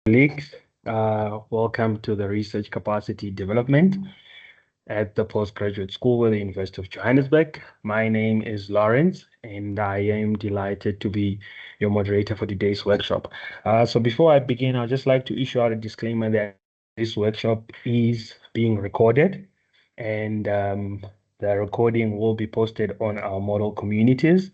Colleagues, welcome to the Research Capacity Development at the Postgraduate School at the University of Johannesburg. My name is Lawrence, and I am delighted to be your moderator for today's workshop. So before I begin, I'd just like to issue out a disclaimer that this workshop is being recorded, and the recording will be posted on our model communities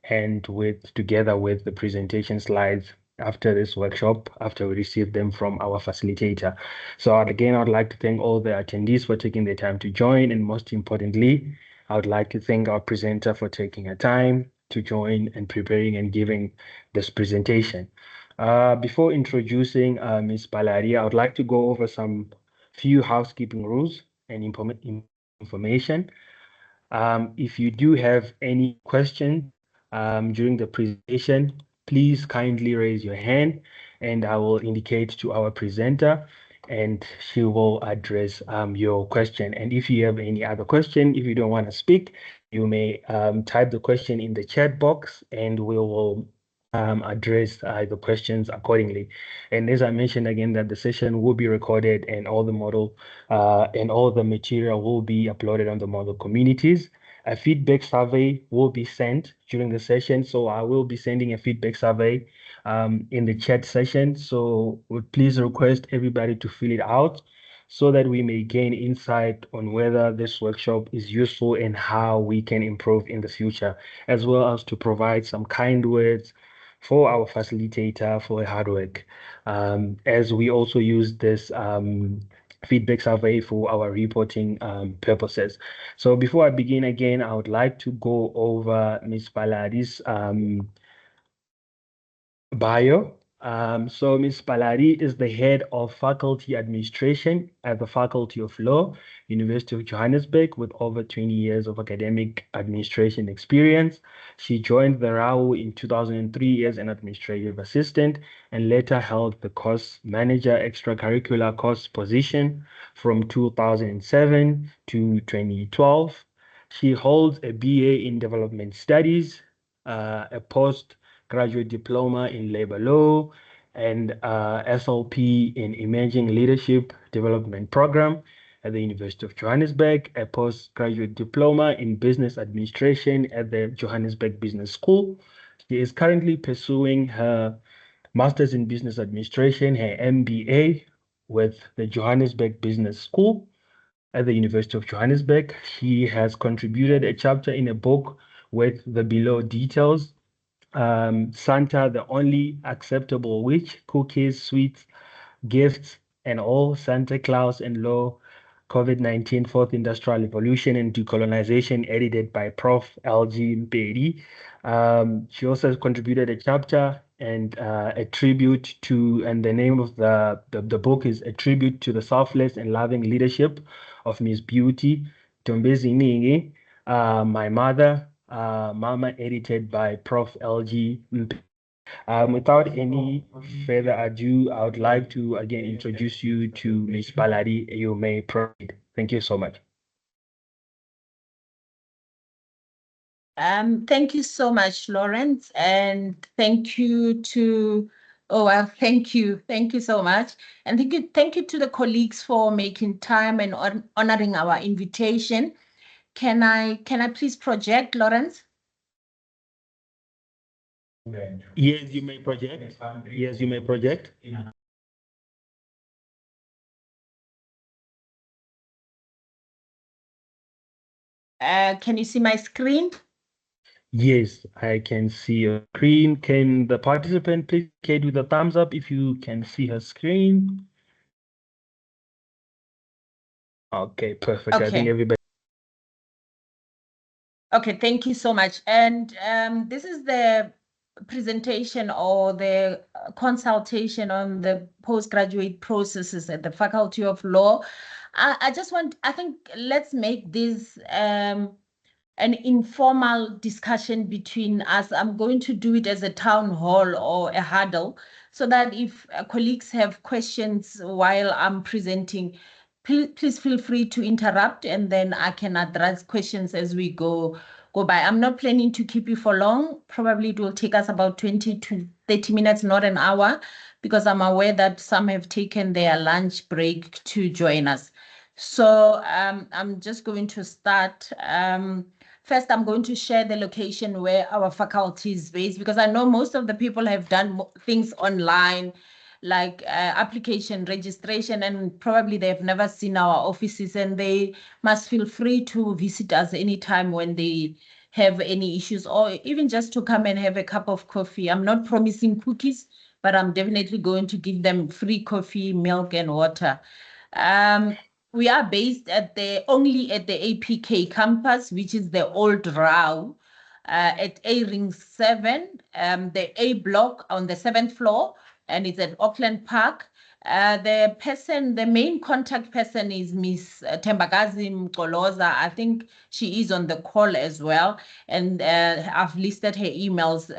and together with the presentation slides after this workshop, after we receive them from our facilitator. So I'd like to thank all the attendees for taking the time to join, and most importantly, I would like to thank our presenter for taking her time to join and preparing and giving this presentation. Before introducing Ms. Balari, I would like to go over some few housekeeping rules and information. If you do have any questions during the presentation, please kindly raise your hand and I will indicate to our presenter and she will address your question. And if you have any other question, if you don't want to speak, you may type the question in the chat box and we will address the questions accordingly. And as I mentioned again, that the session will be recorded and all the model and all the material will be uploaded on the model communities. A feedback survey will be sent during the session. So I will be sending a feedback survey in the chat session. So would please request everybody to fill it out so that we may gain insight on whether this workshop is useful and how we can improve in the future, as well as to provide some kind words for our facilitator for hard work. As we also use this feedback survey for our reporting purposes. So before I begin again, I would like to go over Ms. Paladi's bio. So Ms. Palari is the head of faculty administration at the Faculty of Law, University of Johannesburg, with over 20 years of academic administration experience. She joined the RAU in 2003 as an administrative assistant and later held the course manager extracurricular course position from 2007 to 2012. She holds a BA in development studies, a postgraduate diploma in labor law, and SLP in emerging leadership development program at the University of Johannesburg, a postgraduate diploma in business administration at the Johannesburg Business School. She is currently pursuing her master's in business administration, her MBA with the Johannesburg Business School at the University of Johannesburg. She has contributed a chapter in a book with the below details. Santa, the only acceptable witch, cookies, sweets, gifts, and all, Santa Claus and Law, COVID-19, Fourth Industrial Revolution and Decolonization, edited by Prof. L.G. Mpedi. She also has contributed a chapter and a tribute to, and the name of the book is A Tribute to the Selfless and Loving Leadership of Miss Beauty, Tombezi Ningi, My Mother, Mama, edited by Prof. L.G. Mpedi. Without any further ado, I would like to again introduce you to Ms. Baladi. You may proceed. Thank you so much. Thank you so much, Lawrence, and thank you to, thank you so much. And thank you to the colleagues for making time and honoring our invitation. Can I please project, Lawrence? Yes, you may project. Yes, you may project. Can you see my screen? Yes, I can see your screen. Can the participant please indicate with a thumbs up if you can see her screen? Okay, perfect. Okay. I think everybody. Okay, thank you so much. And this is the presentation or the consultation on the postgraduate processes at the Faculty of Law. I think let's make this an informal discussion between us. I'm going to do it as a town hall or a huddle so that if colleagues have questions while I'm presenting, please feel free to interrupt and then I can address questions as we go go by. I'm not planning to keep you for long. Probably it will take us about 20 to 30 minutes, not an hour, because I'm aware that some have taken their lunch break to join us. So I'm just going to start. First, I'm going to share the location where our faculty is based, because I know most of the people have done things online, like application registration, and probably they've never seen our offices, and they must feel free to visit us anytime when they have any issues, or even just to come and have a cup of coffee. I'm not promising cookies, but I'm definitely going to give them free coffee, milk, and water. Um, we are based only at the APK campus, which is the old RAU, at A Ring 7, the A block on the 7th floor, and it's at Auckland Park. The main contact person is Miss Tembagazi Mkoloza. I think she is on the call as well. And I've listed her emails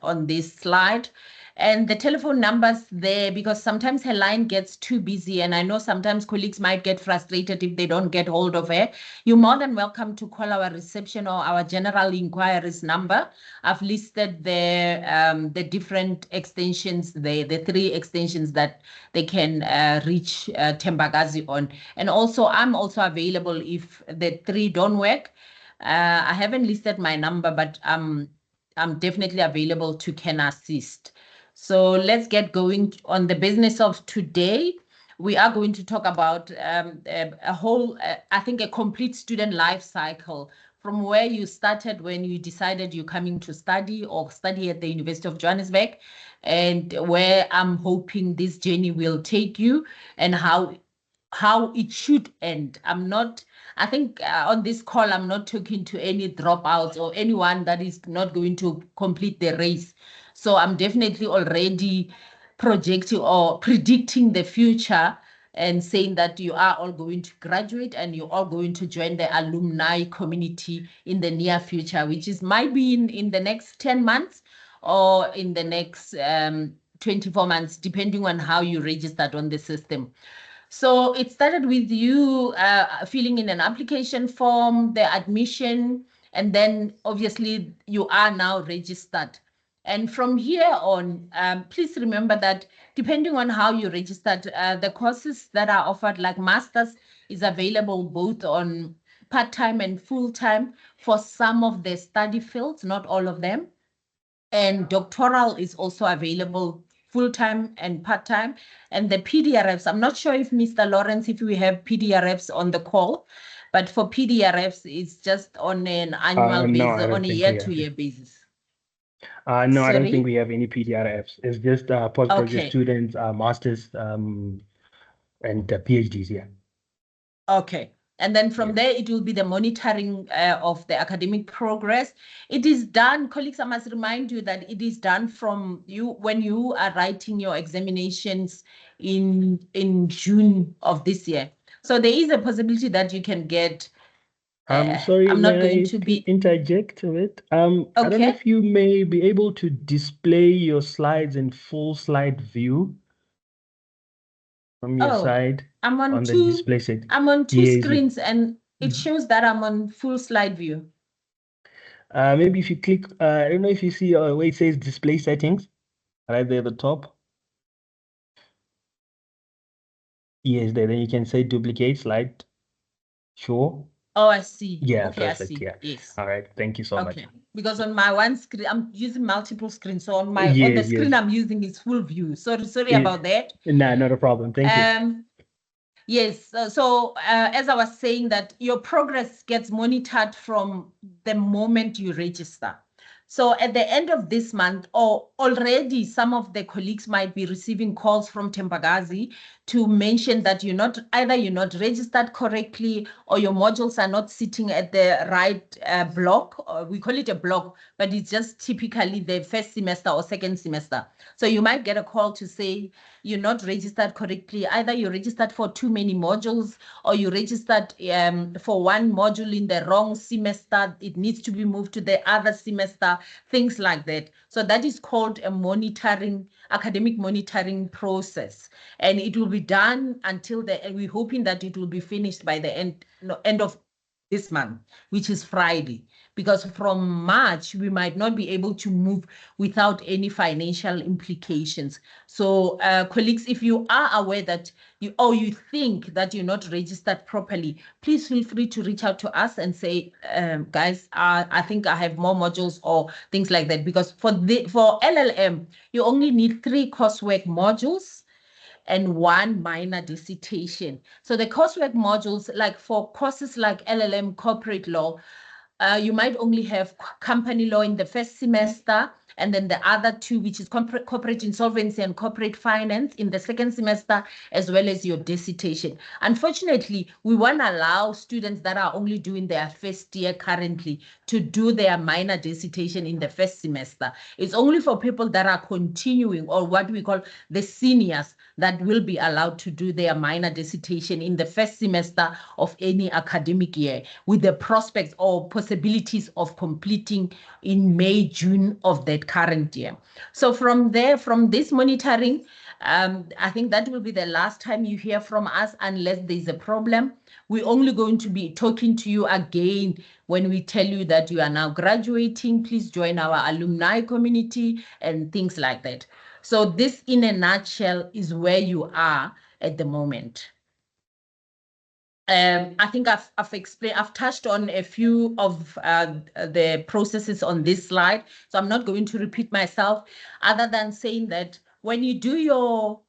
on this slide. And the telephone number's there because sometimes her line gets too busy. And I know sometimes colleagues might get frustrated if they don't get hold of her. You're more than welcome to call our reception or our general inquiries number. I've listed the different extensions, the 3 extensions that they can reach Tembagazi on. And also, I'm also available if the 3 don't work. I haven't listed my number, but I'm definitely available to can assist. So let's get going on the business of today. We are going to talk about a whole, I think, a complete student life cycle from where you started when you decided you're coming to study or study at the University of Johannesburg, and where I'm hoping this journey will take you, and how it should end. I think on this call, I'm not talking to any dropouts or anyone that is not going to complete the race. So I'm definitely already projecting or predicting the future and saying that you are all going to graduate and you're all going to join the alumni community in the near future, which might be in the next 10 months or in the next 24 months, depending on how you registered on the system. So it started with you filling in an application form, the admission, and then obviously you are now registered. And from here on, please remember that depending on how you registered, the courses that are offered, like masters, is available both on part-time and full-time for some of the study fields, not all of them. And doctoral is also available full-time and part-time. And the PDRFs, I'm not sure if Mr. Lawrence, if we have PDRFs on the call, but for PDRFs, it's just on an annual No, basis, I don't on a think we have. year-to-year basis. No, I don't think Sorry? we have any PDRFs. It's just postgraduate Okay. students, masters, and PhDs. Yeah. Okay. And then from Yes. there, it will be the monitoring of the academic progress. It is done, colleagues, I must remind you that it is done from you when you are writing your examinations in June of this year. So there is a possibility that you can get, Sorry, I'm not may going I to be, interject a bit? I don't know okay. if you may be able to display your slides in full slide view from your Oh, side I'm on on the two, display set. I'm on two Yes. screens and it shows that I'm on full slide view. Maybe if you click, I don't know if you see where it says display settings, right there at the top. Yes, there. Then you can say duplicate slide. Sure. Oh, I see. Yeah, Okay, I perfect. see. Yeah. Yes. All right. Thank you so much. Okay. Because on my one screen, I'm using multiple screens. So on the Yes, screen yes. I'm using is full view. Sorry It, about that. nah, not a problem. Thank you. Yes. So as I was saying, that your progress gets monitored from the moment you register. So at the end of this month, or already some of the colleagues might be receiving calls from Tembagazi to mention that you're not registered correctly, or your modules are not sitting at the right block. We call it a block, but it's just typically the first semester or second semester. So you might get a call to say you're not registered correctly. Either you registered for too many modules, or you registered for one module in the wrong semester. It needs to be moved to the other semester, things like that. So that is called a academic monitoring process. And it will be done until we're hoping that it will be finished by the end of this month, which is Friday, because from March, we might not be able to move without any financial implications. So colleagues, if you are aware that you think that you're not registered properly, please feel free to reach out to us and say, guys, I think I have more modules or things like that. Because for LLM, you only need 3 coursework modules and 1 minor dissertation. So the coursework modules, like for courses like LLM corporate law, you might only have company law in the first semester, and then the other 2, which is corporate insolvency and corporate finance, in the second semester, as well as your dissertation. Unfortunately, we want to allow students that are only doing their first year currently to do their minor dissertation in the first semester. It's only for people that are continuing, or what we call the seniors, that will be allowed to do their minor dissertation in the first semester of any academic year, with the prospects or possibilities of completing in May, June of that current year. So from there, from this monitoring, I think that will be the last time you hear from us unless there's a problem. We're only going to be talking to you again when we tell you that you are now graduating. Please join our alumni community and things like that. So this, in a nutshell, is where you are at the moment. I think I've explained, I've touched on a few of the processes on this slide, so I'm not going to repeat myself, other than saying that when you do your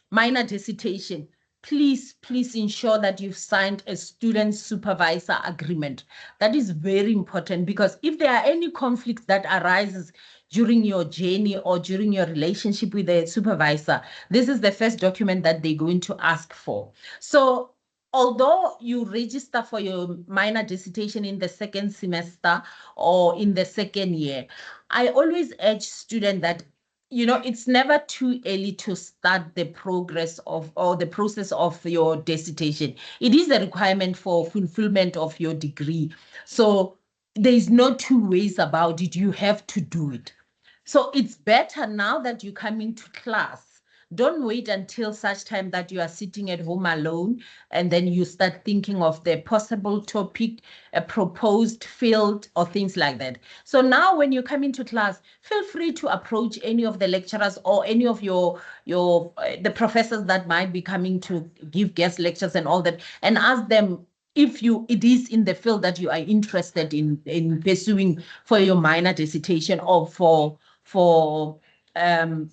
minor dissertation, please ensure that you've signed a student supervisor agreement. That is very important, because if there are any conflicts that arises during your journey or during your relationship with the supervisor, this is the first document that they're going to ask for. So although you register for your minor dissertation in the second semester or in the second year, I always urge students that, it's never too early to start the progress of, or the process of your dissertation. It is a requirement for fulfillment of your degree. So there is no two ways about it. You have to do it. So it's better now that you come into class. Don't wait until such time that you are sitting at home alone and then you start thinking of the possible topic, a proposed field, or things like that. So now when you come into class, feel free to approach any of the lecturers or any of the professors that might be coming to give guest lectures and all that, and ask them if it is in the field that you are interested in pursuing for your minor dissertation or for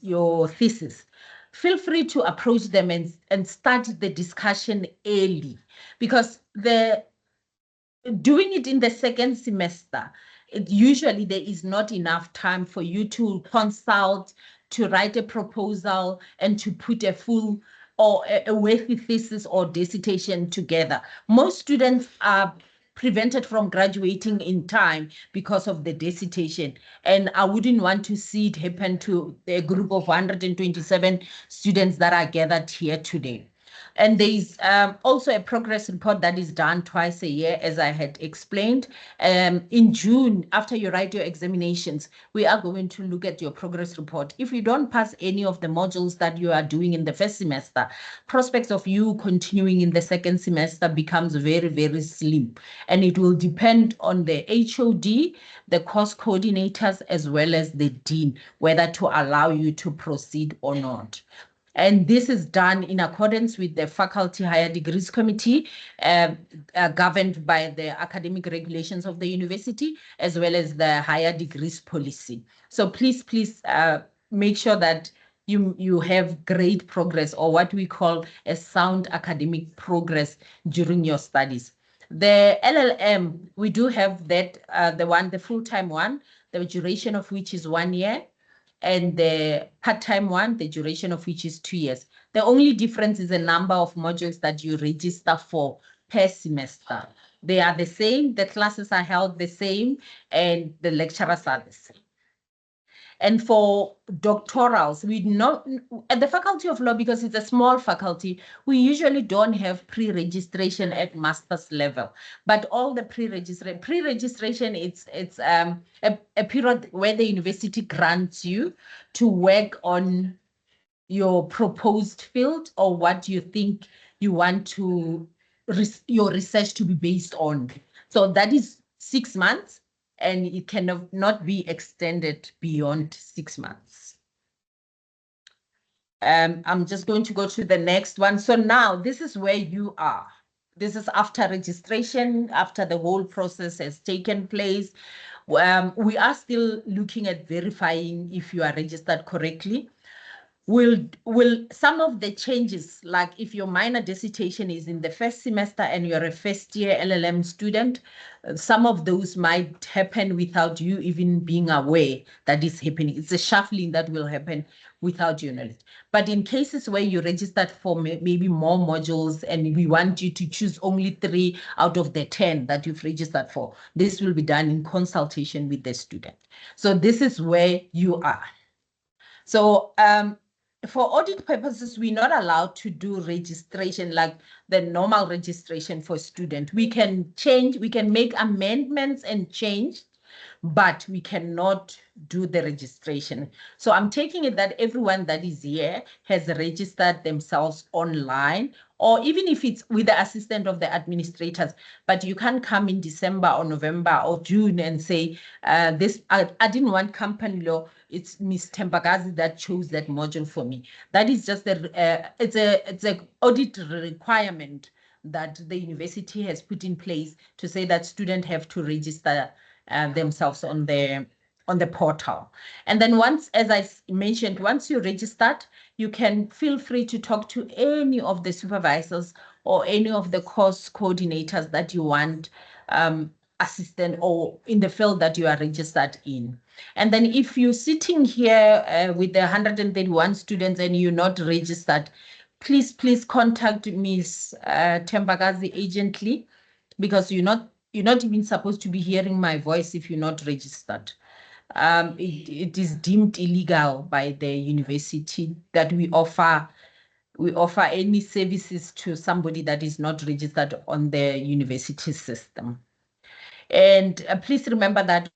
your thesis. Feel free to approach them and start the discussion early, because doing it in the second semester, usually there is not enough time for you to consult, to write a proposal, and to put a full or a worthy thesis or dissertation together. Most students are prevented from graduating in time because of the dissertation. And I wouldn't want to see it happen to a group of 127 students that are gathered here today. And there's also a progress report that is done twice a year, as I had explained. In June, after you write your examinations, we are going to look at your progress report. If you don't pass any of the modules that you are doing in the first semester, prospects of you continuing in the second semester becomes very, very slim. And it will depend on the HOD, the course coordinators, as well as the dean, whether to allow you to proceed or not. And this is done in accordance with the Faculty Higher Degrees Committee, governed by the academic regulations of the university, as well as the higher degrees policy. So please make sure that you have great progress, or what we call a sound academic progress during your studies. The LLM, we do have that, the full-time one, the duration of which is 1 year, and the part-time one, the duration of which is 2 years. The only difference is the number of modules that you register for per semester. They are the same, the classes are held the same, and the lecturers are the same. And for doctorals, at the Faculty of Law, because it's a small faculty, we usually don't have pre-registration at master's level. But all the pre-registration, it's a period where the university grants you to work on your proposed field or what you think you want to your research to be based on. So that is 6 months, and it cannot be extended beyond 6 months. I'm just going to go to the next one. So now this is where you are. This is after registration, after the whole process has taken place. We are still looking at verifying if you are registered correctly. Will some of the changes, like if your minor dissertation is in the first semester and you're a first year LLM student, some of those might happen without you even being aware that is happening. It's a shuffling that will happen without your knowledge. But in cases where you registered for maybe more modules and we want you to choose only 3 out of the 10 that you've registered for, this will be done in consultation with the student. So this is where you are. So for audit purposes, we're not allowed to do registration like the normal registration for student. We can change, we can make amendments and change, but we cannot do the registration. So I'm taking it that everyone that is here has registered themselves online, or even if it's with the assistance of the administrators, but you can't come in December or November or June and say, I didn't want company law. It's Ms. Tembagazi that chose that module for me. That is just it's a audit requirement that the university has put in place to say that students have to register themselves on the portal. And then once, as I mentioned, once you registered, you can feel free to talk to any of the supervisors or any of the course coordinators that you want assistant or in the field that you are registered in. And then if you're sitting here with the 131 students and you're not registered, please contact Ms. Tembagazi agently, because you're not even supposed to be hearing my voice if you're not registered. It is deemed illegal by the university that we offer any services to somebody that is not registered on the university system. And please remember that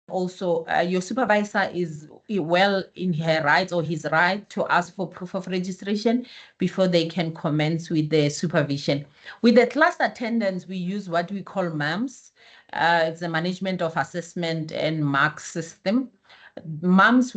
also your supervisor is well in her rights or his right to ask for proof of registration before they can commence with the supervision. With the class attendance, we use what we call MAMS. It's a management of assessment and mark system. MAMS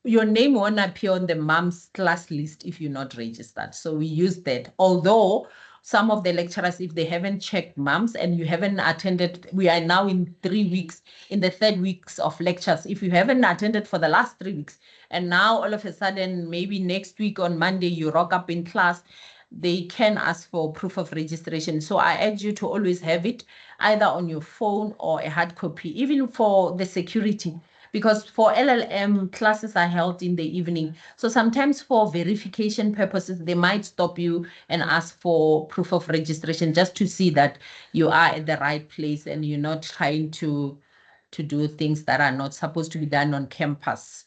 your name won't appear on the MAMS class list if you're not registered. So we use that. Although some of the lecturers, if they haven't checked MAMS and you haven't attended, we are now in 3 weeks, in the 3rd weeks of lectures. If you haven't attended for the last 3 weeks, and now all of a sudden, maybe next week on Monday, you rock up in class, they can ask for proof of registration. So I urge you to always have it either on your phone or a hard copy, even for the security, because for LLM classes are held in the evening. So sometimes for verification purposes, they might stop you and ask for proof of registration just to see that you are at the right place and you're not trying to do things that are not supposed to be done on campus.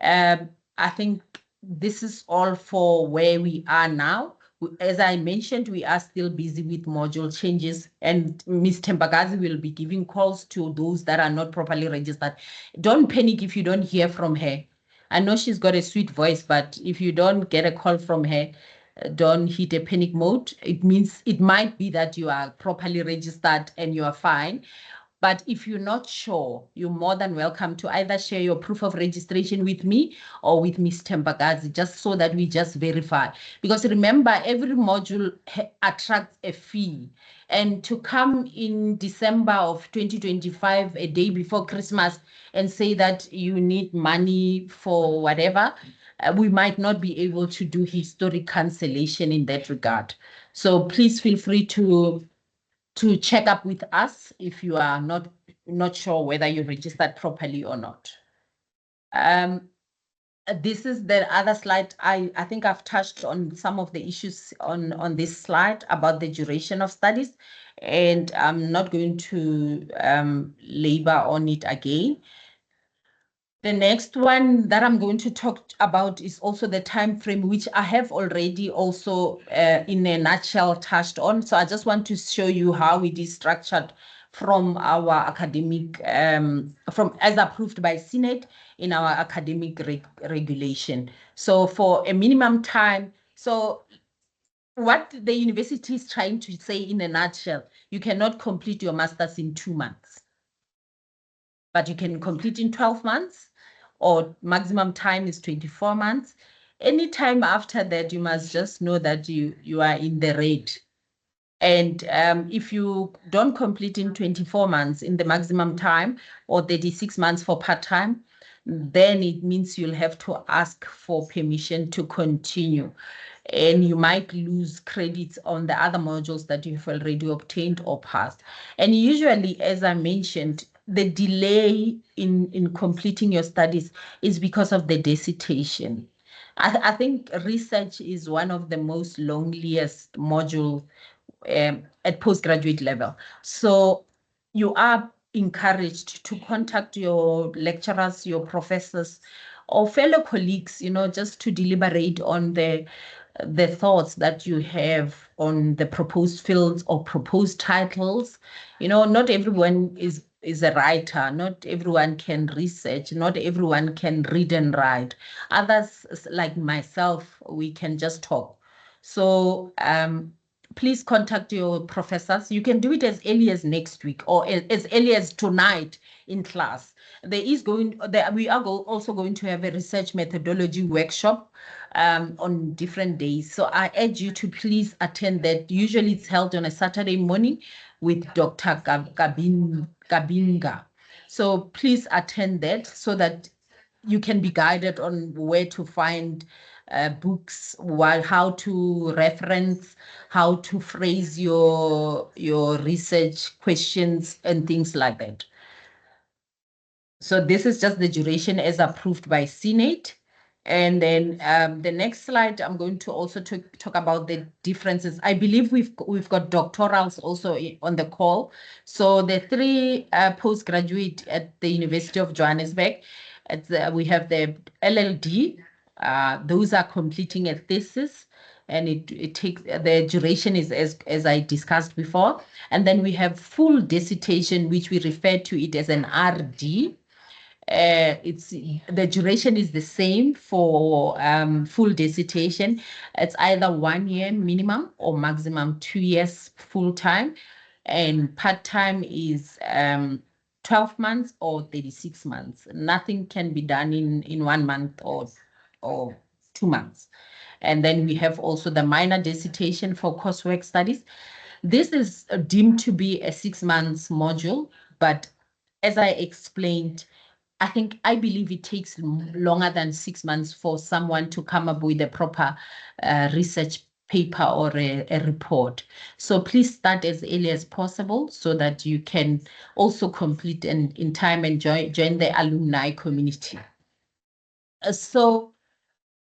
I think this is all for where we are now. As I mentioned, we are still busy with module changes, and Ms. Tembagazi will be giving calls to those that are not properly registered. Don't panic if you don't hear from her. I know she's got a sweet voice, but if you don't get a call from her, don't hit a panic mode. It means it might be that you are properly registered and you are fine. But if you're not sure, you're more than welcome to either share your proof of registration with me or with Ms. Tembagazi, just so that we just verify. Because remember, every module attracts a fee. And to come in December of 2025, a day before Christmas, and say that you need money for whatever, we might not be able to do historic cancellation in that regard. So please feel free to check up with us if you are not sure whether you registered properly or not. This is the other slide. I think I've touched on some of the issues on this slide about the duration of studies, and I'm not going to labor on it again. The next one that I'm going to talk about is also the time frame, which I have already also in a nutshell touched on. So I just want to show you how it is structured from our academic, from as approved by Senate in our academic regulation. So for a minimum time, so what the university is trying to say in a nutshell, you cannot complete your master's in 2 months, but you can complete in 12 months, or maximum time is 24 months. Any time after that, you must just know that you are in the red. And if you don't complete in 24 months in the maximum time, or 36 months for part-time, then it means you'll have to ask for permission to continue. And you might lose credits on the other modules that you've already obtained or passed. And usually, as I mentioned, the delay in completing your studies is because of the dissertation. I think research is one of the most loneliest module at postgraduate level. So you are encouraged to contact your lecturers, your professors, or fellow colleagues, just to deliberate on the thoughts that you have on the proposed fields or proposed titles. Not everyone is a writer. Not everyone can research. Not everyone can read and write. Others, like myself, we can just talk. So please contact your professors. You can do it as early as next week or as early as tonight in class. We are also going to have a research methodology workshop on different days. So I urge you to please attend that. Usually it's held on a Saturday morning with Dr. Gabinga. So please attend that so that you can be guided on where to find books, how to reference, how to phrase your research questions and things like that. So this is just the duration as approved by Senate. And then the next slide, I'm going to also talk about the differences. I believe we've got doctorals also on the call. So the three postgraduate at the University of Johannesburg, we have the LLD. Those are completing a thesis, and it takes the duration is as I discussed before. And then we have full dissertation, which we refer to it as an RD. It's the duration is the same for full dissertation. It's either 1 year minimum or maximum 2 years full time, and part time is 12 months or 36 months. Nothing can be done in 1 month or 2 months. And then we have also the minor dissertation for coursework studies. This is deemed to be a 6 months module, but as I explained, I believe it takes longer than 6 months for someone to come up with a proper research paper or a report. So please start as early as possible so that you can also complete in time and join the alumni community. So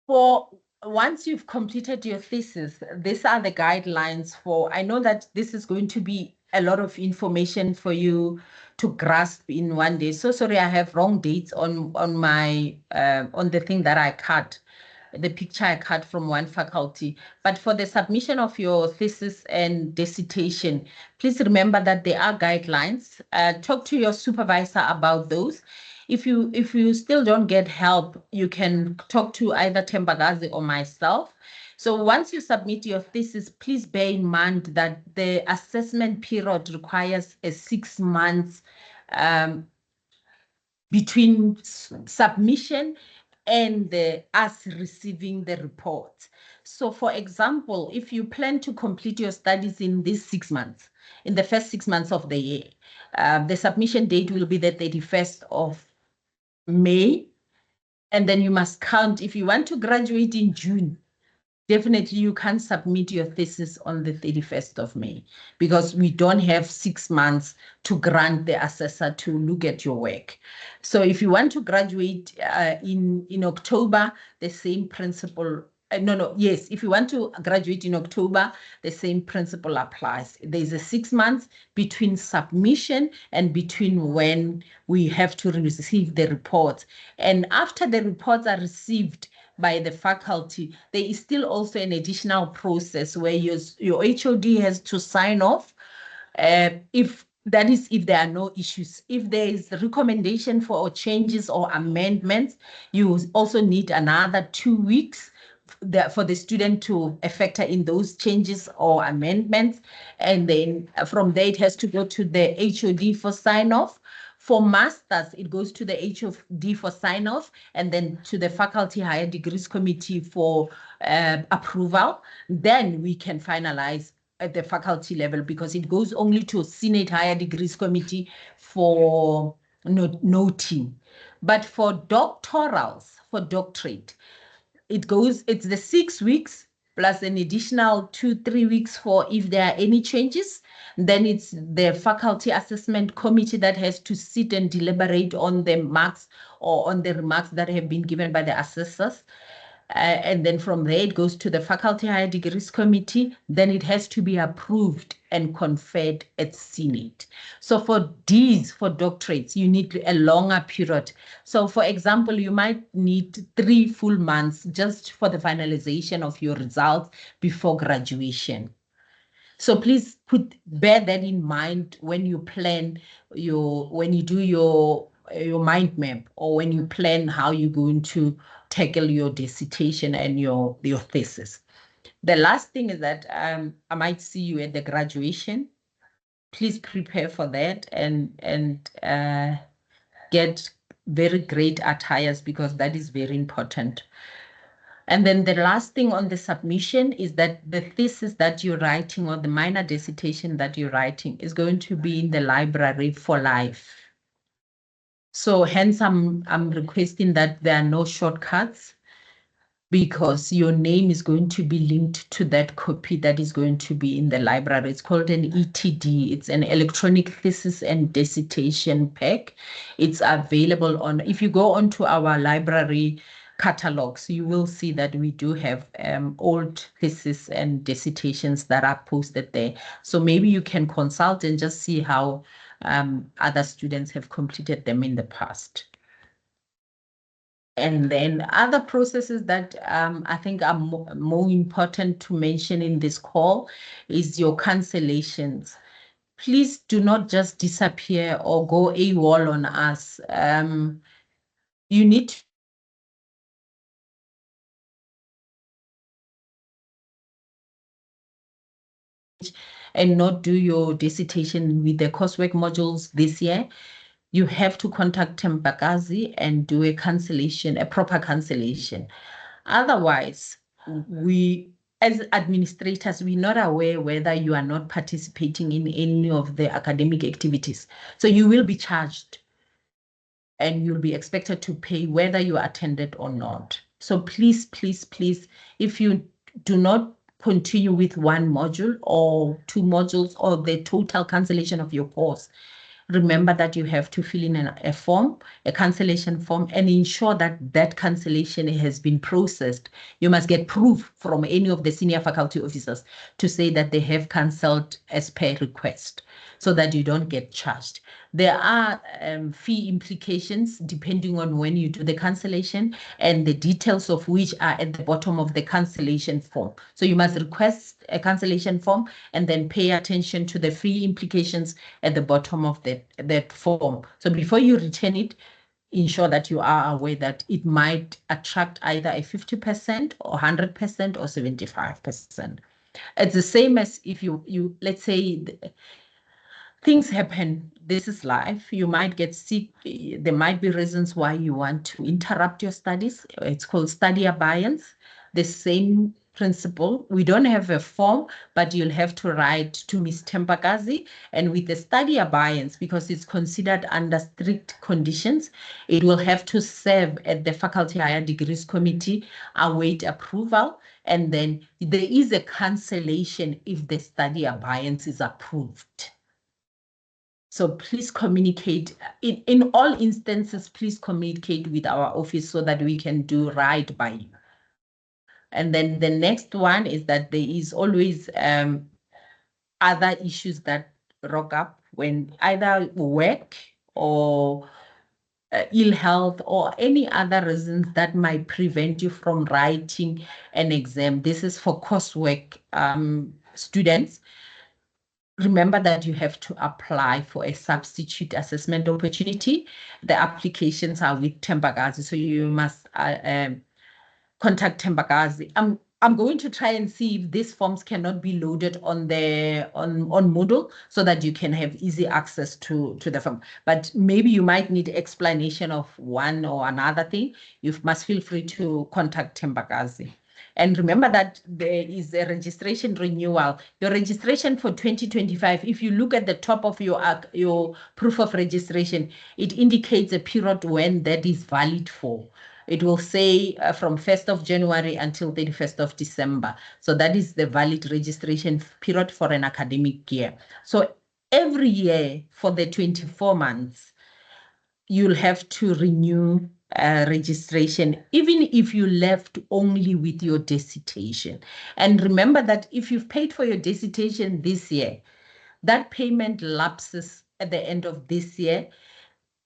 for once you've completed your thesis, these are the guidelines for, I know that this is going to be a lot of information for you to grasp in one day. So sorry, I have wrong dates on my on the thing that I cut, the picture I cut from one faculty. But for the submission of your thesis and dissertation, please remember that there are guidelines. Talk to your supervisor about those. If you still don't get help, you can talk to either Tembagazi or myself. So once you submit your thesis, please bear in mind that the assessment period requires a 6 months between submission and us receiving the report. So for example, if you plan to complete your studies in these 6 months, in the first 6 months of the year, the submission date will be the 31st of May. And then you must count, if you want to graduate in June, definitely you can't submit your thesis on the 31st of May because we don't have 6 months to grant the assessor to look at your work. So if you want to graduate in October, the same principle. Yes, if you want to graduate in October, the same principle applies. There's a 6 months between submission and between when we have to receive the reports. And after the reports are received by the faculty, there is still also an additional process where your HOD has to sign off. If there are no issues. If there is a recommendation for changes or amendments, you also need another 2 weeks for the student to factor in those changes or amendments. And then from there, it has to go to the HOD for sign-off. For masters, it goes to the HOD for sign-off, and then to the Faculty Higher Degrees Committee for approval. Then we can finalize at the faculty level, because it goes only to Senate Higher Degrees Committee for noting. But for doctorals, for doctorate, it's the 6 weeks plus an additional 2-3 weeks for if there are any changes. Then it's the faculty assessment committee that has to sit and deliberate on the marks or on the remarks that have been given by the assessors. And then from there, it goes to the Faculty Higher Degrees Committee. Then it has to be approved and conferred at Senate. So for these, for doctorates, you need a longer period. So for example, you might need 3 full months just for the finalization of your results before graduation. So please bear that in mind when you plan when you do your mind map, or when you plan how you're going to tackle your dissertation and your thesis. The last thing is that I might see you at the graduation. Please prepare for that and get very great attires, because that is very important. And then the last thing on the submission is that the thesis that you're writing, or the minor dissertation that you're writing, is going to be in the library for life. So hence I'm requesting that there are no shortcuts, because your name is going to be linked to that copy that is going to be in the library. It's called an ETD. It's an electronic thesis and dissertation pack. It's available if you go onto our library catalogs, you will see that we do have old thesis and dissertations that are posted there. So maybe you can consult and just see how other students have completed them in the past. And then other processes that I think are more important to mention in this call is your cancellations. Please do not just disappear or go AWOL on us. You need to and not do your dissertation with the coursework modules this year. You have to contact Tempakazi and do a cancellation, a proper cancellation. Otherwise, we, as administrators, we're not aware whether you are not participating in any of the academic activities. So you will be charged and you'll be expected to pay whether you attended or not. So please, please, please, if you do not continue with 1 module or 2 modules, or the total cancellation of your course, remember that you have to fill in a form, a cancellation form, and ensure that that cancellation has been processed. You must get proof from any of the senior faculty officers to say that they have cancelled as per request, so that you don't get charged. There are fee implications depending on when you do the cancellation, and the details of which are at the bottom of the cancellation form. So you must request a cancellation form and then pay attention to the fee implications at the bottom of that form. So before you return it, ensure that you are aware that it might attract either a 50% or 100% or 75%. It's the same as if you let's say things happen. This is life. You might get sick. There might be reasons why you want to interrupt your studies. It's called study abeyance. The same principle. We don't have a form, but you'll have to write to Ms. Tempakazi. And with the study abeyance, because it's considered under strict conditions, it will have to serve at the Faculty Higher Degrees Committee, await approval. And then there is a cancellation if the study abeyance is approved. So please communicate. In all instances, please communicate with our office so that we can do right by you. And then the next one is that there is always other issues that rock up when either work or ill health or any other reasons that might prevent you from writing an exam. This is for coursework students. Remember that you have to apply for a substitute assessment opportunity. The applications are with Tempakazi, so you must contact Tembagazi. I'm going to try and see if these forms cannot be loaded on Moodle so that you can have easy access to the form. But maybe you might need explanation of one or another thing. You must feel free to contact Tembagazi. And remember that there is a registration renewal. Your registration for 2025, if you look at the top of your proof of registration, it indicates a period when that is valid for. It will say from 1st of January until 31st of December. So that is the valid registration period for an academic year. So every year for the 24 months, you'll have to renew registration, even if you left only with your dissertation. And remember that if you've paid for your dissertation this year, that payment lapses at the end of this year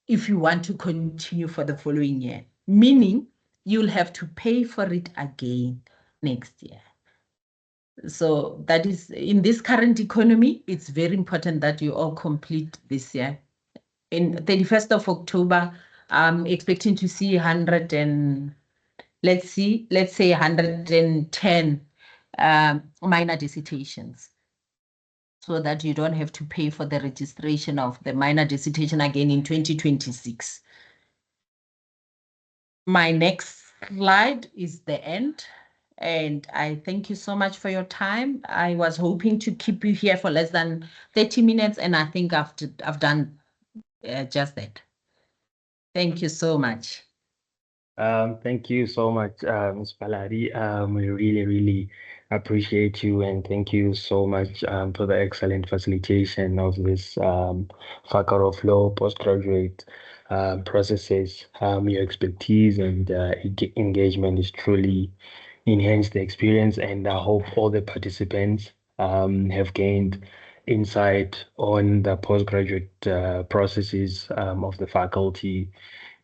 if you want to continue for the following year, meaning you'll have to pay for it again next year. So that is, in this current economy, it's very important that you all complete this year. In 31st of October, I'm expecting to see 100 and let's say 110 minor dissertations, so that you don't have to pay for the registration of the minor dissertation again in 2026. My next slide is the end. And I thank you so much for your time. I was hoping to keep you here for less than 30 minutes, and I think I've done just that. Thank you so much. Thank you so much, Ms. Paladi. We really, really appreciate you, and thank you so much for the excellent facilitation of this Faculty of Law postgraduate processes. Your expertise and engagement is truly enhanced the experience, and I hope all the participants have gained insight on the postgraduate processes of the faculty.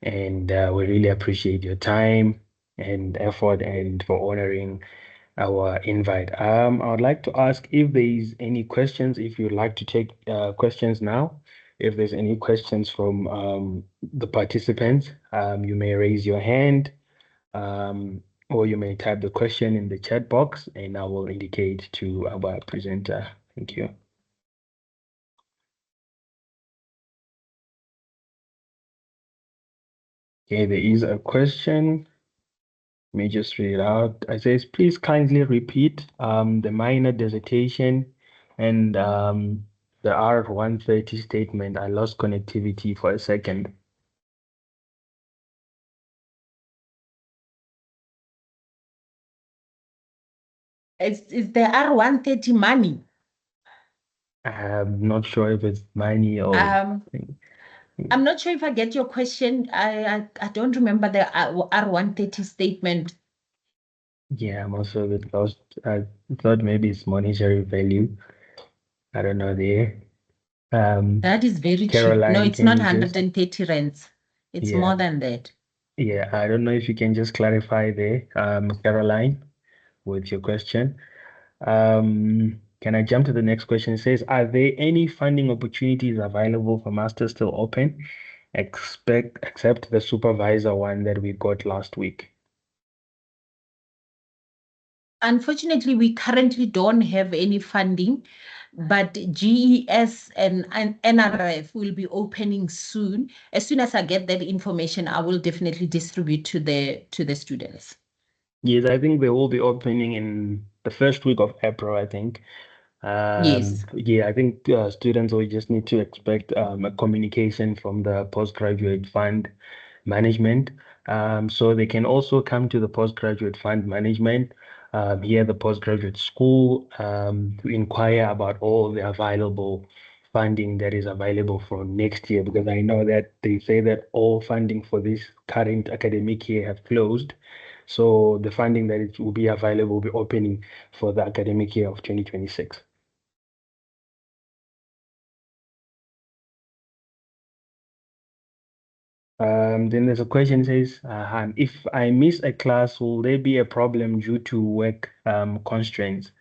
And we really appreciate your time and effort and for honoring our invite. I would like to ask if there is any questions, if you'd like to take questions now. If there's any questions from the participants, you may raise your hand, or you may type the question in the chat box and I will indicate to our presenter. Thank you. Okay, there is a question. Let me just read it out. It says, please kindly repeat the minor dissertation and the R130 statement. I lost connectivity for a second. Is the R130 money? I'm not sure if it's money or I'm not sure if I get your question. I don't remember the R130 statement. yeah, I'm also a bit lost. I thought maybe it's monetary value. I don't know there. That is very cheap. No, Caroline, it's can not you just 130 rands. It's yeah, more than that. yeah, I don't know if you can just clarify there, Caroline, with your question. Can I jump to the next question? It says, are there any funding opportunities available for masters still open? Except the supervisor one that we got last week. Unfortunately, we currently don't have any funding, but GES and NRF will be opening soon. As soon as I get that information, I will definitely distribute to the students. Yes, I think they will be opening in the first week of April, I think. Yes. Yeah, I think students will just need to expect a communication from the postgraduate fund management. So they can also come to the postgraduate fund management here at the postgraduate school to inquire about all the available funding that is available for next year, because I know that they say that all funding for this current academic year have closed. So the funding that it will be available will be opening for the academic year of 2026. Then there's a question says, if I miss a class, will there be a problem due to work constraints?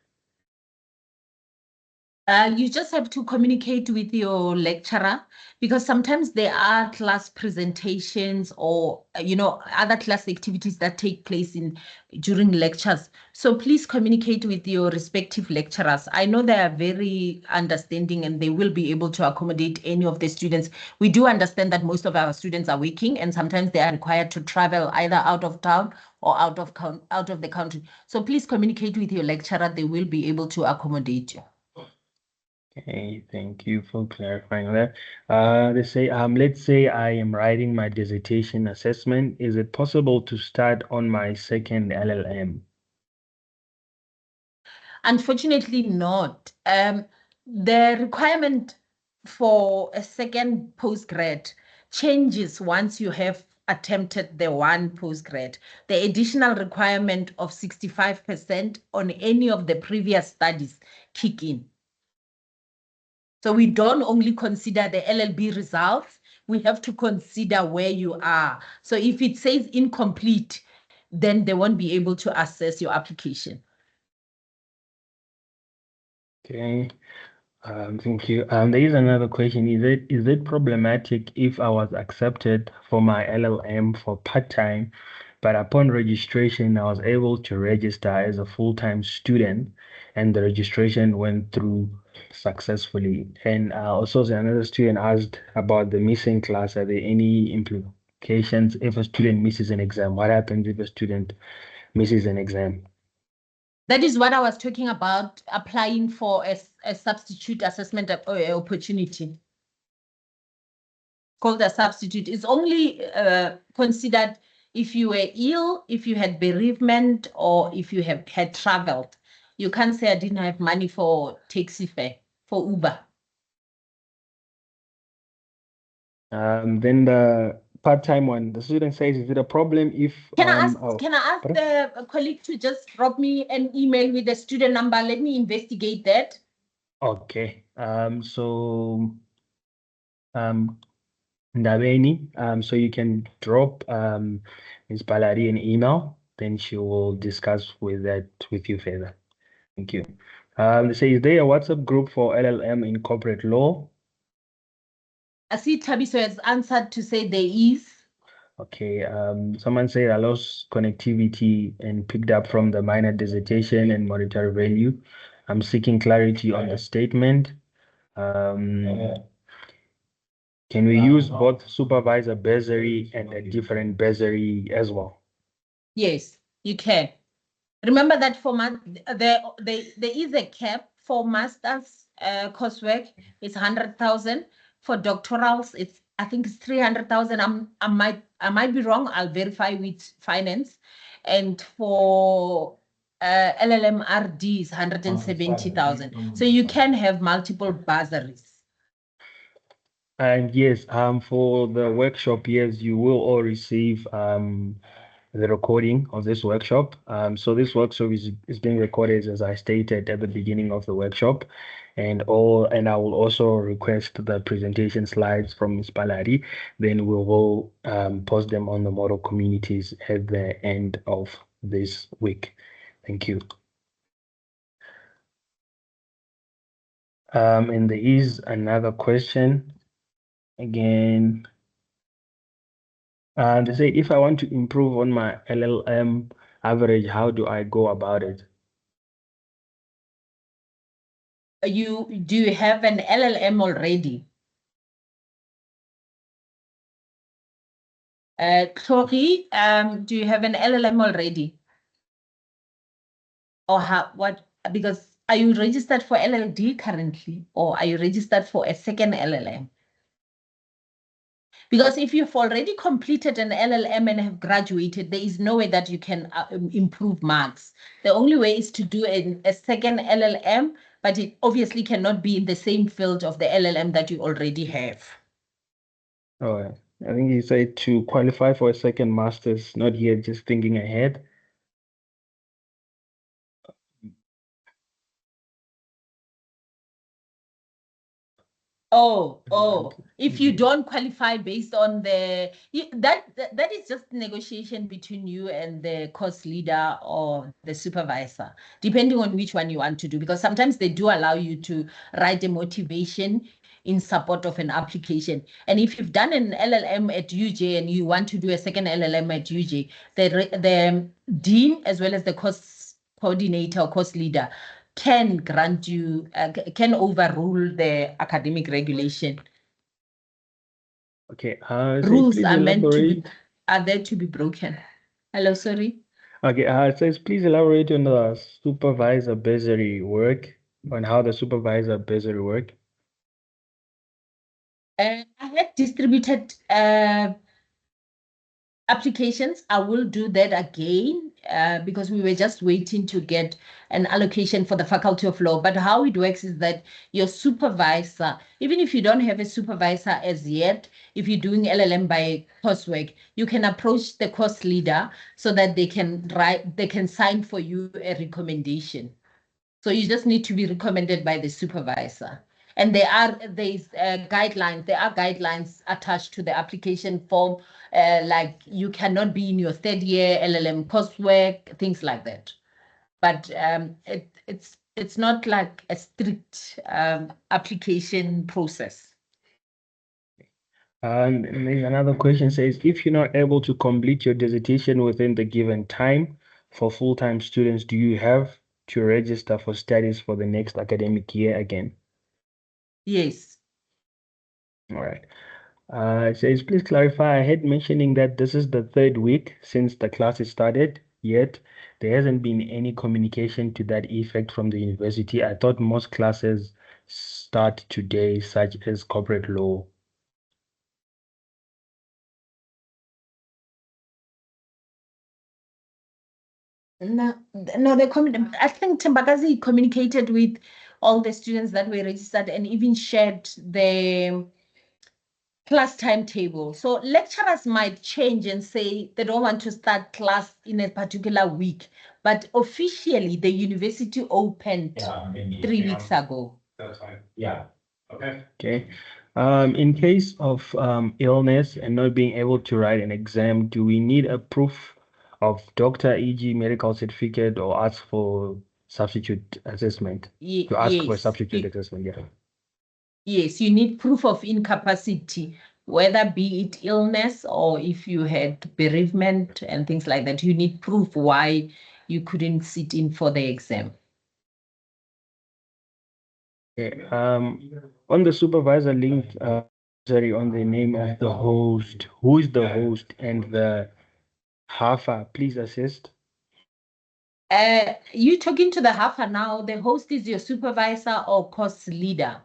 You just have to communicate with your lecturer because sometimes there are class presentations or other class activities that take place in during lectures. So please communicate with your respective lecturers. I know they are very understanding and they will be able to accommodate any of the students. We do understand that most of our students are working and sometimes they are required to travel either out of town or out of the country. So please communicate with your lecturer. They will be able to accommodate you. Okay, thank you for clarifying that. Let's say I am writing my dissertation assessment. Is it possible to start on my second LLM? Unfortunately, not. The requirement for a second postgrad changes once you have attempted the one postgrad. The additional requirement of 65% on any of the previous studies kick in. So we don't only consider the LLB results, we have to consider where you are. So if it says incomplete, then they won't be able to assess your application. Okay, thank you. There is another question. Is it problematic if I was accepted for my LLM for part-time, but upon registration, I was able to register as a full-time student, and the registration went through successfully? And also, another student asked about the missing class. Are there any implications if a student misses an exam? What happens if a student misses an exam? That is what I was talking about, applying for a substitute assessment opportunity called a substitute. It's only considered if you were ill, if you had bereavement, or if you have had traveled. You can't say I didn't have money for taxi fare, for Uber. Then the part-time one, the student says, is it a problem if Can I ask oh, pardon? the colleague to just drop me an email with the student number? Let me investigate that. Okay. So Ndabeni, so you can drop Ms. Palari an email, then she will discuss with you further. Thank you. They say, is there a WhatsApp group for LLM in corporate law? I see Tabiso has answered to say there is. Okay, someone said I lost connectivity and picked up from the minor dissertation and monetary value. I'm seeking clarity on the statement. Um, can we use both supervisor bursary and a different bursary as well? Yes, you can. Remember that for there is a cap for master's coursework. It's 100,000. For doctorals, I think it's 300,000. I might be wrong. I'll verify with finance. And for LLMRD is 170,000. So you can have multiple bursaries. And yes, for the workshop, yes, you will all receive the recording of this workshop. So this workshop is being recorded as I stated at the beginning of the workshop, and I will also request the presentation slides from Ms. Palari. Then we will post them on the model communities at the end of this week. Thank you. And there is another question again. They say, if I want to improve on my LLM average, how do I go about it? Do you have an LLM already? Chloe, do you have an LLM already? Or what? Because are you registered for LLD currently, or are you registered for a second LLM? Because if you've already completed an LLM and have graduated, there is no way that you can improve marks. The only way is to do a second LLM, but it obviously cannot be in the same field of the LLM that you already have. All right. I think you said to qualify for a second master's, not here, just thinking ahead. If you don't qualify based on that is just negotiation between you and the course leader or the supervisor, depending on which one you want to do, because sometimes they do allow you to write a motivation in support of an application. And if you've done an LLM at UJ and you want to do a second LLM at UJ, the dean as well as the course coordinator or course leader can grant you, can overrule the academic regulation. Okay. Rules Please are meant to be, elaborate. are there to be broken. Hello, sorry. Okay. It says please elaborate on the supervisor bursary work, on how the supervisor bursary work. I had distributed applications. I will do that again because we were just waiting to get an allocation for the Faculty of Law. But how it works is that your supervisor, even if you don't have a supervisor as yet, if you're doing LLM by coursework, you can approach the course leader so that they can sign for you a recommendation. So you just need to be recommended by the supervisor. And there are guidelines attached to the application form, like you cannot be in your third year LLM coursework, things like that. But it's not like a strict application process. And there's another question says, if you're not able to complete your dissertation within the given time for full-time students, do you have to register for studies for the next academic year again? Yes. All right. It says, please clarify ahead mentioning that this is the third week since the classes started, yet there hasn't been any communication to that effect from the university. I thought most classes start today, such as corporate law. No, I think Tembakazi communicated with all the students that were registered and even shared the class timetable. So lecturers might change and say they don't want to start class in a particular week, but officially the university opened 3 weeks ago. That's fine. Yeah. Okay. Okay. In case of illness and not being able to write an exam, do we need a proof of doctor, e.g., medical certificate, or ask for substitute assessment? To ask for a Yes, substitute assessment, yeah. yes, you need proof of incapacity, whether be it illness or if you had bereavement and things like that. You need proof why you couldn't sit in for the exam. Okay. On the supervisor link, sorry, on the name of the host, who is the host and the HAFA, please assist. You talking to the HAFA now. The host is your supervisor or course leader.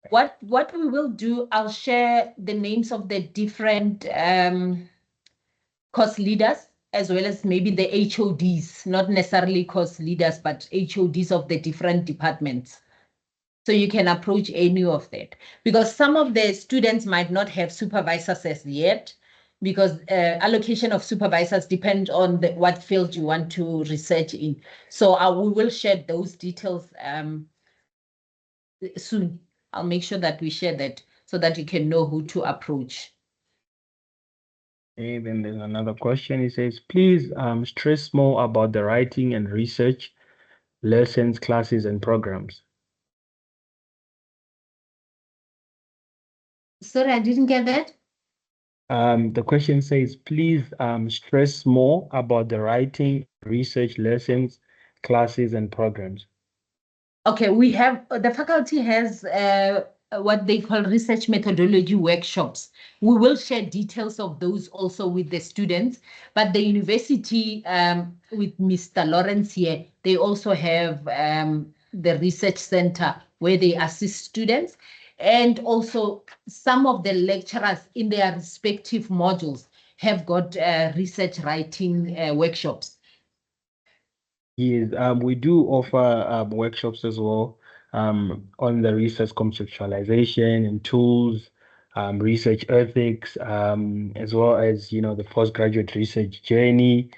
What we will do, I'll share the names of the different course leaders, as well as maybe the HODs, not necessarily course leaders, but HODs of the different departments. So you can approach any of that, because some of the students might not have supervisors as yet, because allocation of supervisors depend on what field you want to research in. So we will share those details soon. I'll make sure that we share that so that you can know who to approach. Okay, then there's another question. It says, please stress more about the writing and research lessons, classes, and programs. Sorry, I didn't get that. The question says, please stress more about the writing, research lessons, classes, and programs. Okay, we have the faculty has what they call research methodology workshops. We will share details of those also with the students, but the university with Mr. Lawrence here, they also have the research center where they assist students, and also some of the lecturers in their respective modules have got research writing workshops. Yes, we do offer workshops as well on the research conceptualization and tools, research ethics, as well as, the postgraduate research journey.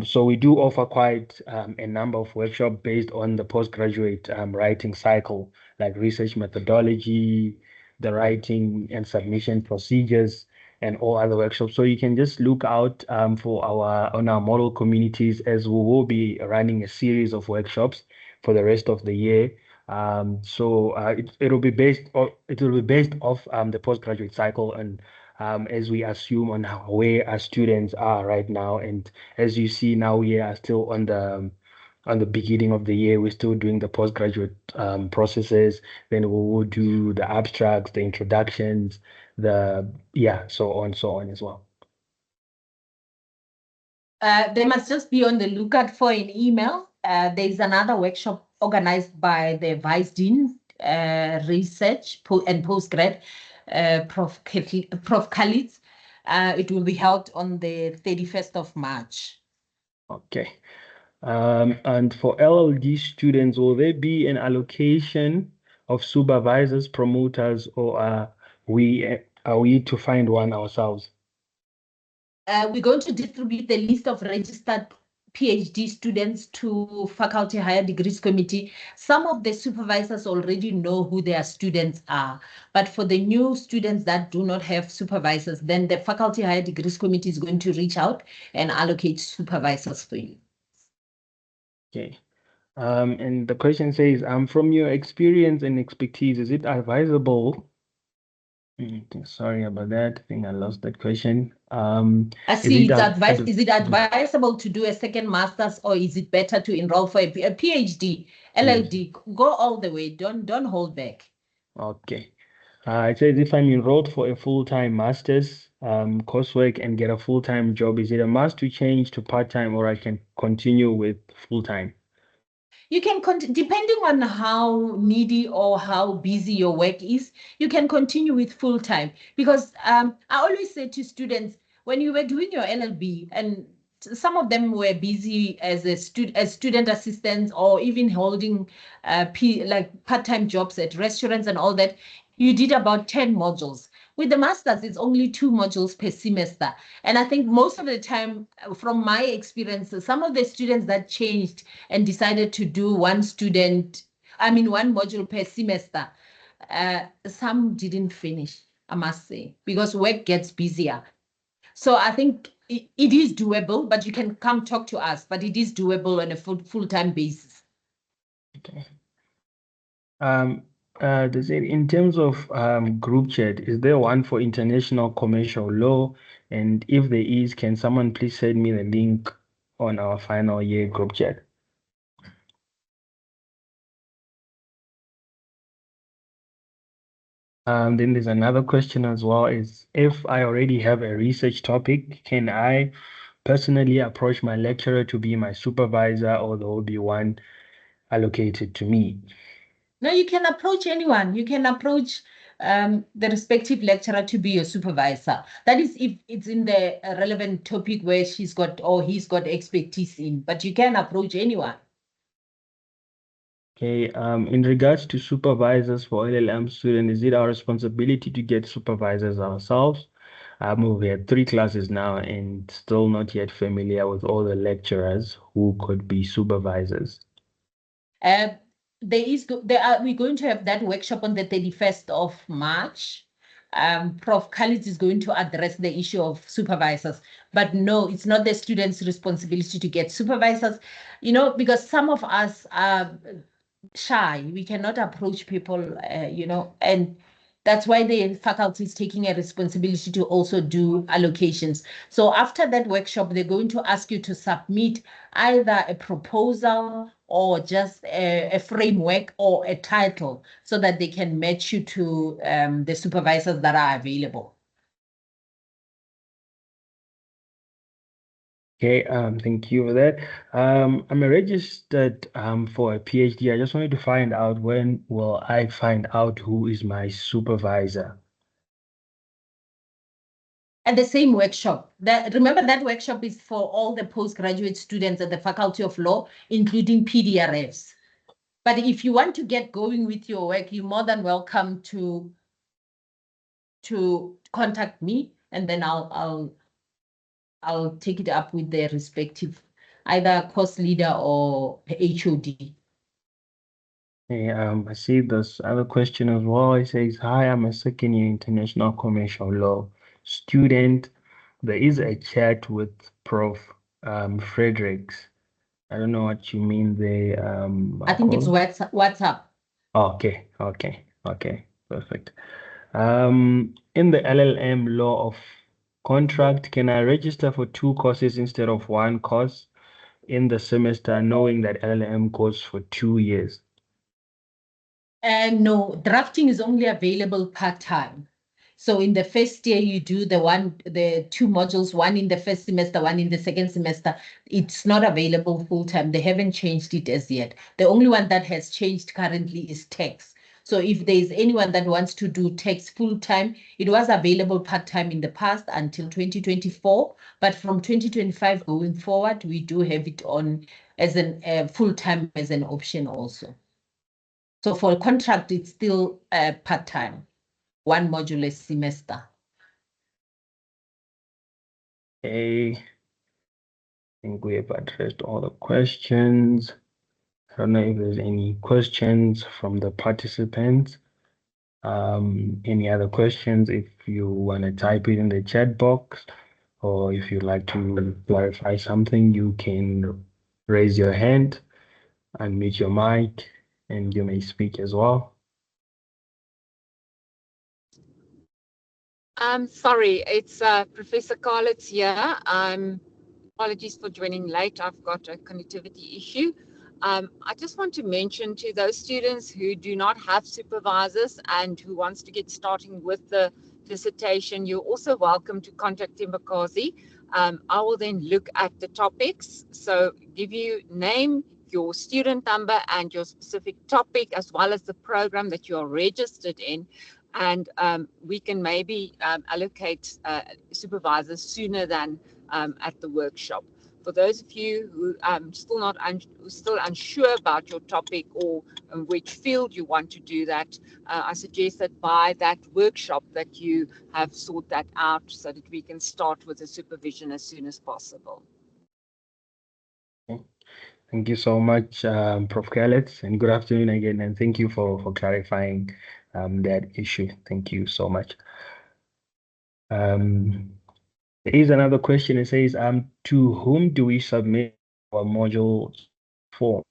So we do offer quite a number of workshops based on the postgraduate writing cycle, like research methodology, the writing and submission procedures, and all other workshops. So you can just look out for our model communities, as we will be running a series of workshops for the rest of the year. It'll be based off the postgraduate cycle, and as we assume on where our students are right now. And as you see now, we are still on the beginning of the year. We're still doing the postgraduate processes. Then we will do the abstracts, the introductions, so on as well. They must just be on the lookout for an email. There's another workshop organized by the Vice Dean, Research and Postgrad, Prof. Khalid. It will be held on the 31st of March. Okay. And for LLD students, will there be an allocation of supervisors, promoters, or are we to find one ourselves? We're going to distribute the list of registered PhD students to Faculty Higher Degrees Committee. Some of the supervisors already know who their students are, but for the new students that do not have supervisors, then the Faculty Higher Degrees Committee is going to reach out and allocate supervisors for you. Okay. And the question says, from your experience and expertise, is it advisable? Sorry about that. I think I lost that question. I see is it advisable to do a second master's, or is it better to enroll for a PhD, LLD? Go all the way. Don't hold back. Okay. It says if I'm enrolled for a full-time master's coursework and get a full-time job, is it a must to change to part-time, or I can continue with full-time? You can, depending on how needy or how busy your work is, you can continue with full-time. Because I always say to students, when you were doing your LLB, and some of them were busy as student assistants, or even holding like part-time jobs at restaurants and all that, you did about 10 modules. With the masters, it's only 2 modules per semester. And I think most of the time, from my experience, some of the students that changed and decided to do one module per semester, some didn't finish, I must say, because work gets busier. So I think it is doable, but you can come talk to us, but it is doable on a full-time basis. Okay. In terms of group chat, is there one for international commercial law? And if there is, can someone please send me the link on our final year group chat? Then there's another question as well, is if I already have a research topic, can I personally approach my lecturer to be my supervisor, or there will be one allocated to me? No, you can approach anyone. You can approach the respective lecturer to be your supervisor. That is if it's in the relevant topic where she's got or he's got expertise in, but you can approach anyone. Okay, in regards to supervisors for LLM students, is it our responsibility to get supervisors ourselves? We had 3 classes now and still not yet familiar with all the lecturers who could be supervisors. We're going to have that workshop on the 31st of March. Prof. Khalid is going to address the issue of supervisors, but no, it's not the students' responsibility to get supervisors, because some of us are shy. We cannot approach people, and that's why the faculty is taking a responsibility to also do allocations. So after that workshop, they're going to ask you to submit either a proposal or just a framework or a title so that they can match you to the supervisors that are available. Okay, thank you for that. I'm registered for a PhD. I just wanted to find out, when will I find out who is my supervisor? At the same workshop. Remember, that workshop is for all the postgraduate students at the Faculty of Law, including PDRFs. But if you want to get going with your work, you're more than welcome to contact me, and then I'll take it up with the respective either course leader or HOD. Hey, I see this other question as well. It says, "Hi, I'm a second year international commercial law student. There is a chat with Prof. Fredericks. I don't know what you mean there, I think it's Michael." WhatsApp. Okay, perfect. In the LLM law of contract, can I register for 2 courses instead of 1 course in the semester, knowing that LLM goes for 2 years? No, drafting is only available part-time. So in the first year, you do the 2 modules, one in the first semester, one in the second semester. It's not available full-time. They haven't changed it as yet. The only one that has changed currently is tax. So if there's anyone that wants to do tax full-time, it was available part-time in the past until 2024. But from 2025 going forward, we do have it on as an full-time as an option also. So for a contract, it's still part-time, 1 module a semester. Okay, I think we have addressed all the questions. I don't know if there's any questions from the participants. Any other questions, if you want to type it in the chat box, or if you'd like to clarify something, you can raise your hand, unmute your mic, and you may speak as well. Sorry, it's Professor Carlitz here. Apologies for joining late. I've got a connectivity issue. I just want to mention to those students who do not have supervisors and who wants to get starting with the dissertation, you're also welcome to contact Timbakazi. I will then look at the topics. So give you name, your student number and your specific topic, as well as the program that you are registered in. And we can maybe allocate supervisors sooner than at the workshop. For those of you who still unsure about your topic or which field you want to do that, I suggest that by that workshop that you have sought that out so that we can start with the supervision as soon as possible. Thank you so much, Prof. Khaled, and good afternoon again, and thank you for clarifying that issue. Thank you so much. There is another question. It says, to whom do we submit our module form?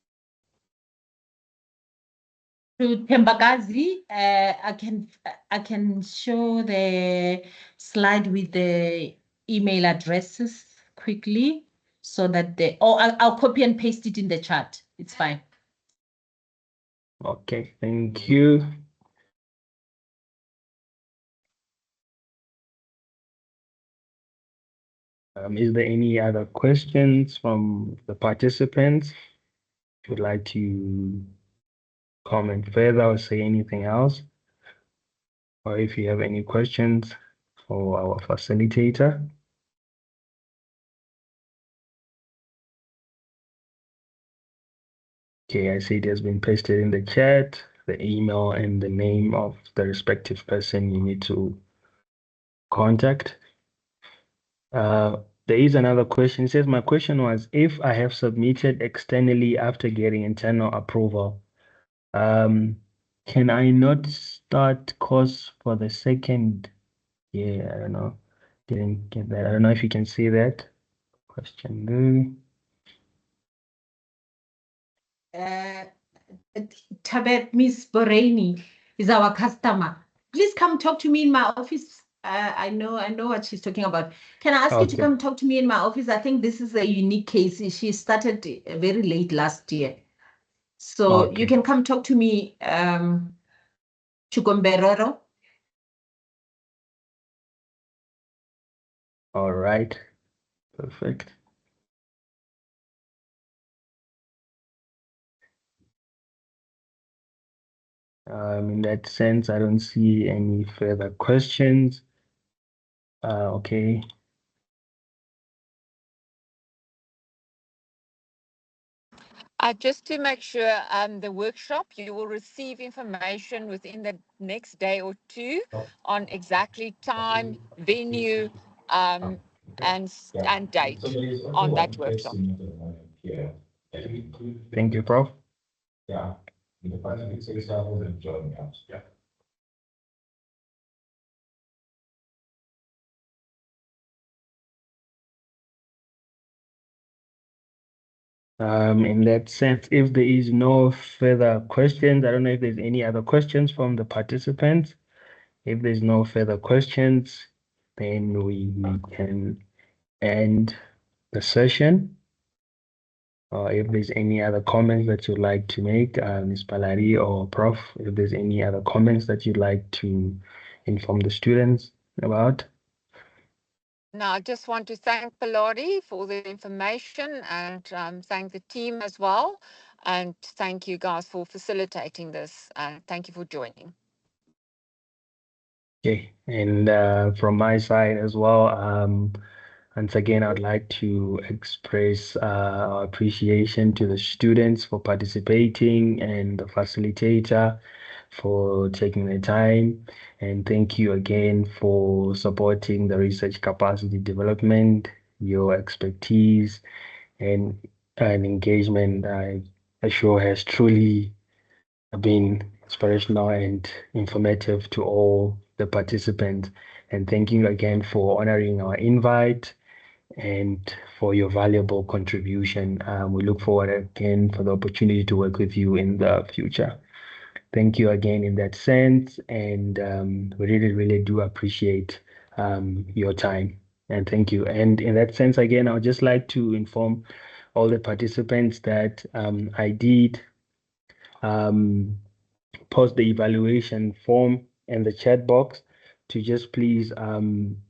To Tembagazi, I can show the slide with the email addresses quickly so that I'll copy and paste it in the chat. It's fine. Okay, thank you. Is there any other questions from the participants? If you'd like to comment further or say anything else, or if you have any questions for our facilitator. Okay, I see it has been pasted in the chat, the email and the name of the respective person you need to contact. There is another question. It says, my question was, if I have submitted externally after getting internal approval, can I not start course for the second year? I don't know. Didn't get that. I don't know if you can see that question there. Tabet Miss Boreni is our customer. Please come talk to me in my office. I know what she's talking about. Can I ask you to come talk to me in my office? I think this is a unique case. She started very late last year. So you can come talk to me, Chukomberoro. All right, perfect. In that sense, I don't see any further questions. Okay. Just to make sure, the workshop, you will receive information within the next day or two on exactly time, venue, and date on that workshop. Yeah. Thank you, Prof. Yeah. The person says that was joining us. Yeah. In that sense, if there is no further questions, I don't know if there's any other questions from the participants. If there's no further questions, then we can end the session. Or if there's any other comments that you'd like to make, Ms. Palari or Prof, if there's any other comments that you'd like to inform the students about. Now, I just want to thank Palari for the information and thank the team as well. And thank you guys for facilitating this. And thank you for joining. Okay, and from my side as well, once again, I'd like to express our appreciation to the students for participating and the facilitator for taking the time. And thank you again for supporting the research capacity development, your expertise and engagement. I assure has truly been inspirational and informative to all the participants. And thank you again for honoring our invite and for your valuable contribution. We look forward again for the opportunity to work with you in the future. Thank you again in that sense, and we really, really do appreciate your time. And thank you. And in that sense, again, I would just like to inform all the participants that I did post the evaluation form in the chat box to just please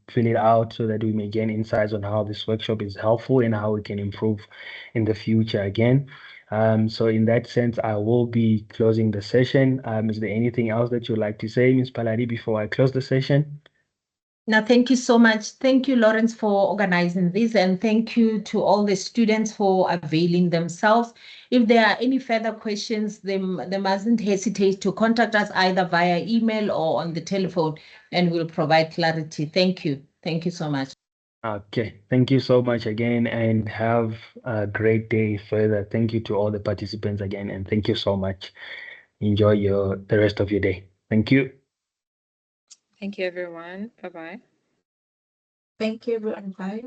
fill it out so that we may gain insights on how this workshop is helpful and how we can improve in the future again. So in that sense, I will be closing the session. Is there anything else that you'd like to say, Ms. Paladi, before I close the session? Now, thank you so much. Thank you, Lawrence, for organizing this, and thank you to all the students for availing themselves. If there are any further questions, they mustn't hesitate to contact us either via email or on the telephone, and we'll provide clarity. Thank you. Thank you so much. Okay, thank you so much again, and have a great day further. Thank you to all the participants again, and thank you so much. Enjoy the rest of your day. Thank you. Thank you, everyone. Bye-bye. Thank you, everyone. Bye.